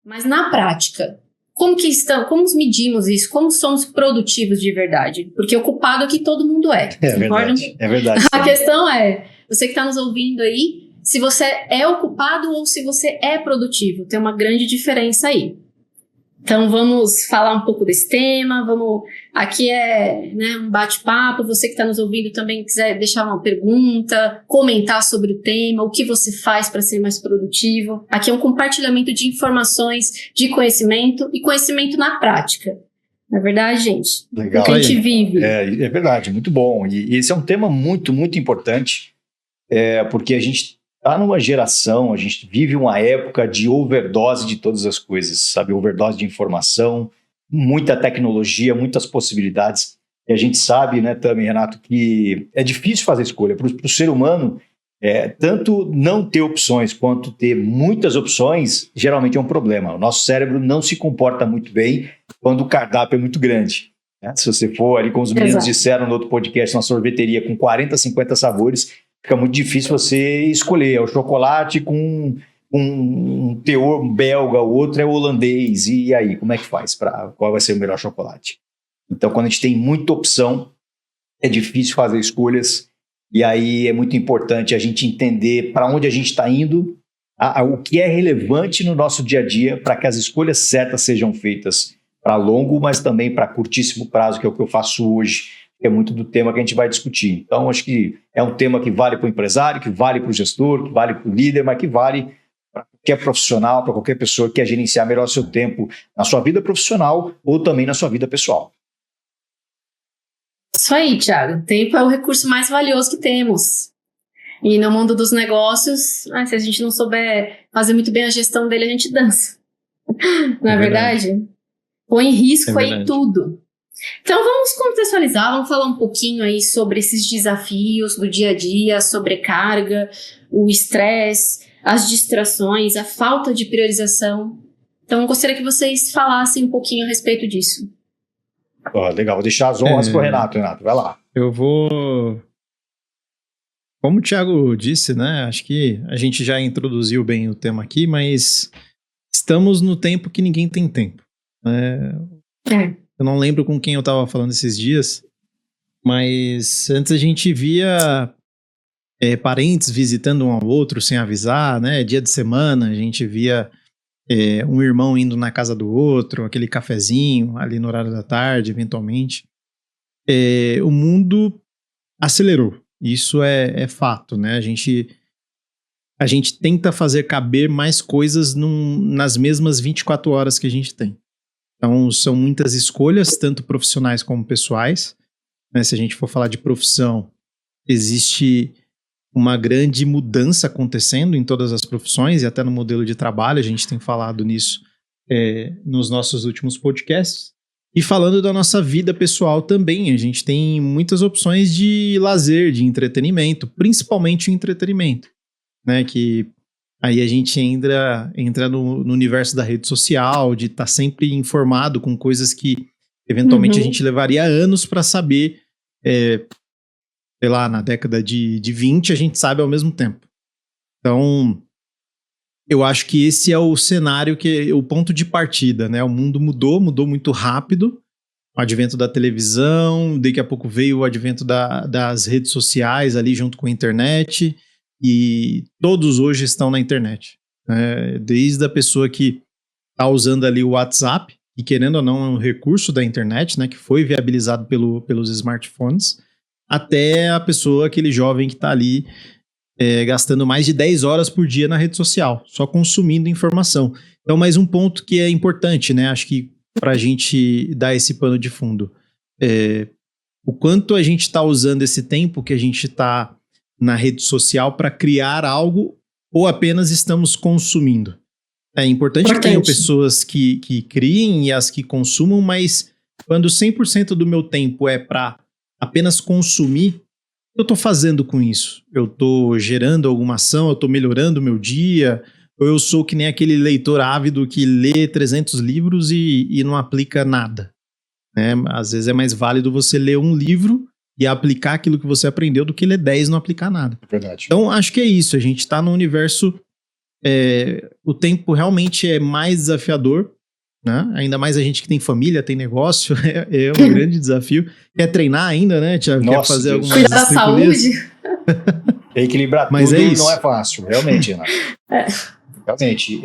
Mas na prática, como medimos isso? Como somos produtivos de verdade? Porque ocupado aqui todo mundo é. É verdade, é verdade. A questão é, você que está nos ouvindo aí, se você é ocupado ou se você é produtivo. Tem uma grande diferença aí. Então vamos falar um pouco desse tema, aqui é, né, um bate-papo, você que está nos ouvindo também quiser deixar uma pergunta, comentar sobre o tema, o que você faz para ser mais produtivo. Aqui é um compartilhamento de informações, de conhecimento e conhecimento na prática. Não é verdade, gente? Legal. O que a gente vive. É verdade, muito bom. E esse é um tema muito, muito importante, porque a gente está numa geração, a gente vive uma época de overdose de todas as coisas, sabe? Overdose de informação, muita tecnologia, muitas possibilidades. E a gente sabe, né, Tami, Renato, que é difícil fazer escolha. Para o ser humano, tanto não ter opções quanto ter muitas opções, geralmente é um problema. O nosso cérebro não se comporta muito bem quando o cardápio é muito grande. Né? Se você for ali, como os meninos disseram no outro podcast, uma sorveteria com 40, 50 sabores, fica muito difícil você escolher. É o chocolate com um teor belga, o outro é holandês. E aí, como é que faz? Qual vai ser o melhor chocolate? Então, quando a gente tem muita opção, é difícil fazer escolhas. E aí é muito importante a gente entender para onde a gente está indo, o que é relevante no nosso dia a dia para que as escolhas certas sejam feitas para longo, mas também para curtíssimo prazo, que é o que eu faço hoje. É muito do tema que a gente vai discutir. Então, acho que é um tema que vale para o empresário, que vale para o gestor, que vale para o líder, mas que vale para qualquer profissional, para qualquer pessoa que quer gerenciar melhor o seu tempo na sua vida profissional ou também na sua vida pessoal. Isso aí, Thiago. O tempo é o recurso mais valioso que temos. E no mundo dos negócios, se a gente não souber fazer muito bem a gestão dele, a gente dança. Não é verdade? Põe em risco aí tudo. Então vamos contextualizar, vamos falar um pouquinho aí sobre esses desafios do dia a dia, a sobrecarga, o estresse, as distrações, a falta de priorização. Então eu gostaria que vocês falassem um pouquinho a respeito disso. Legal, vou deixar as honras para o Renato, vai lá. Eu vou... Como o Thiago disse, né, acho que a gente já introduziu bem o tema aqui, mas estamos no tempo que ninguém tem tempo. Eu não lembro com quem eu estava falando esses dias, mas antes a gente via parentes visitando um ao outro sem avisar, né? Dia de semana a gente via um irmão indo na casa do outro, aquele cafezinho ali no horário da tarde, eventualmente. O mundo acelerou, isso é fato, né? A gente tenta fazer caber mais coisas nas mesmas 24 horas que a gente tem. Então, são muitas escolhas, tanto profissionais como pessoais. Né? Se a gente for falar de profissão, existe uma grande mudança acontecendo em todas as profissões e até no modelo de trabalho. A gente tem falado nisso nos nossos últimos podcasts. E falando da nossa vida pessoal também, a gente tem muitas opções de lazer, de entretenimento, principalmente o entretenimento, né? Que aí a gente entra no universo da rede social, de estar sempre informado com coisas que eventualmente a gente levaria anos para saber, sei lá, na década de 20 a gente sabe ao mesmo tempo. Então, eu acho que esse é o cenário, o ponto de partida, né? O mundo mudou muito rápido, o advento da televisão, daqui a pouco veio o advento das redes sociais ali junto com a internet, e todos hoje estão na internet, né? Desde a pessoa que está usando ali o WhatsApp, e querendo ou não é um recurso da internet, né, que foi viabilizado pelos smartphones, até a pessoa, aquele jovem que está ali gastando mais de 10 horas por dia na rede social, só consumindo informação. Então, mais um ponto que é importante, né, acho que para a gente dar esse pano de fundo, o quanto a gente está usando esse tempo que a gente está na rede social para criar algo ou apenas estamos consumindo. É importante que tenham pessoas que criem e as que consumam, mas quando 100% do meu tempo é para apenas consumir, o que eu estou fazendo com isso? Eu estou gerando alguma ação, eu estou melhorando o meu dia, ou eu sou que nem aquele leitor ávido que lê 300 livros e não aplica nada. Né? Às vezes é mais válido você ler um livro e aplicar aquilo que você aprendeu do que ler 10 e não aplicar nada. Verdade. Então, acho que é isso. A gente está num universo o tempo realmente é mais desafiador, né? Ainda mais a gente que tem família, tem negócio, é um grande desafio. Quer treinar ainda, né, Thiago? Quer fazer algumas cuidar da saúde. Equilibrar Mas tudo isso. não é fácil, realmente, Renato. Realmente,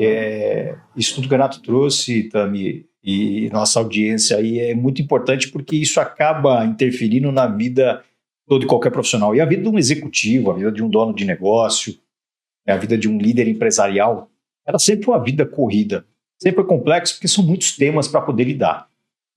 isso tudo que o Renato trouxe, Tami, e nossa audiência aí é muito importante porque isso acaba interferindo na vida todo e qualquer profissional. E a vida de um executivo, a vida de um dono de negócio, a vida de um líder empresarial, era sempre uma vida corrida. Sempre é complexo porque são muitos temas para poder lidar.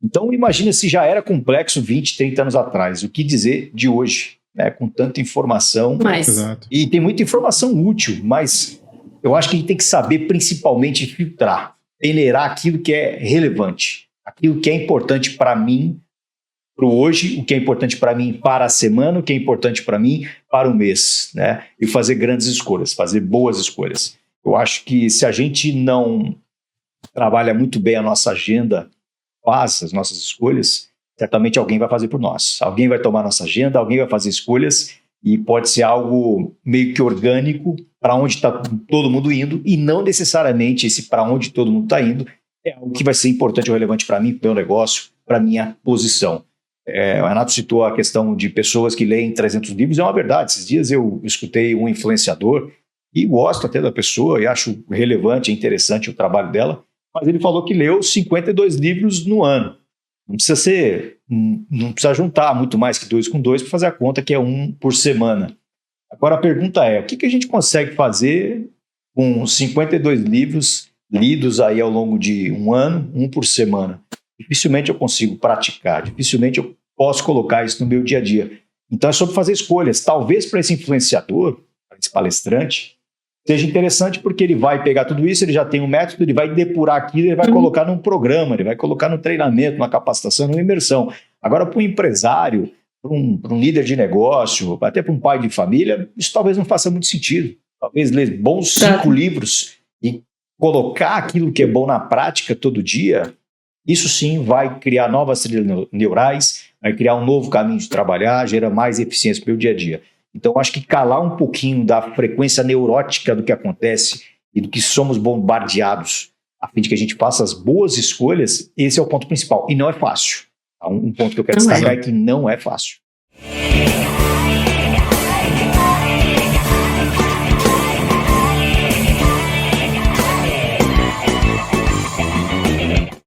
Então, imagina se já era complexo 20, 30 anos atrás. O que dizer de hoje, né? Com tanta informação. Exato. E tem muita informação útil, mas eu acho que a gente tem que saber principalmente filtrar, peneirar aquilo que é relevante, aquilo que é importante para mim, para o hoje, o que é importante para mim para a semana, o que é importante para mim para o mês, né? E fazer grandes escolhas, fazer boas escolhas. Eu acho que se a gente não trabalha muito bem a nossa agenda, faz as nossas escolhas, certamente alguém vai fazer por nós. Alguém vai tomar nossa agenda, alguém vai fazer escolhas e pode ser algo meio que orgânico para onde está todo mundo indo e não necessariamente esse para onde todo mundo está indo é algo que vai ser importante ou relevante para mim, para o meu negócio, para a minha posição. O Renato citou a questão de pessoas que leem 300 livros, é uma verdade. Esses dias eu escutei um influenciador e gosto até da pessoa e acho relevante, interessante o trabalho dela, mas ele falou que leu 52 livros no ano. Não precisa juntar muito mais que 2 com 2 para fazer a conta, que é 1 por semana. Agora a pergunta é, o que a gente consegue fazer com 52 livros lidos aí ao longo de um ano, 1 por semana? Dificilmente eu consigo praticar, dificilmente eu posso colocar isso no meu dia a dia. Então é sobre fazer escolhas. Talvez para esse influenciador, para esse palestrante, seja interessante porque ele vai pegar tudo isso, ele já tem um método, ele vai depurar aquilo, ele vai colocar num programa, ele vai colocar no treinamento, numa capacitação, numa imersão. Agora, para um empresário, para um líder de negócio, até para um pai de família, isso talvez não faça muito sentido. Talvez ler bons 5 livros e colocar aquilo que é bom na prática todo dia, isso sim vai criar novas trilhas neurais, vai criar um novo caminho de trabalhar, gera mais eficiência para o meu dia a dia. Então, acho que calar um pouquinho da frequência neurótica do que acontece e do que somos bombardeados, a fim de que a gente faça as boas escolhas, esse é o ponto principal. E não é fácil. Um ponto que eu quero destacar é que não é fácil.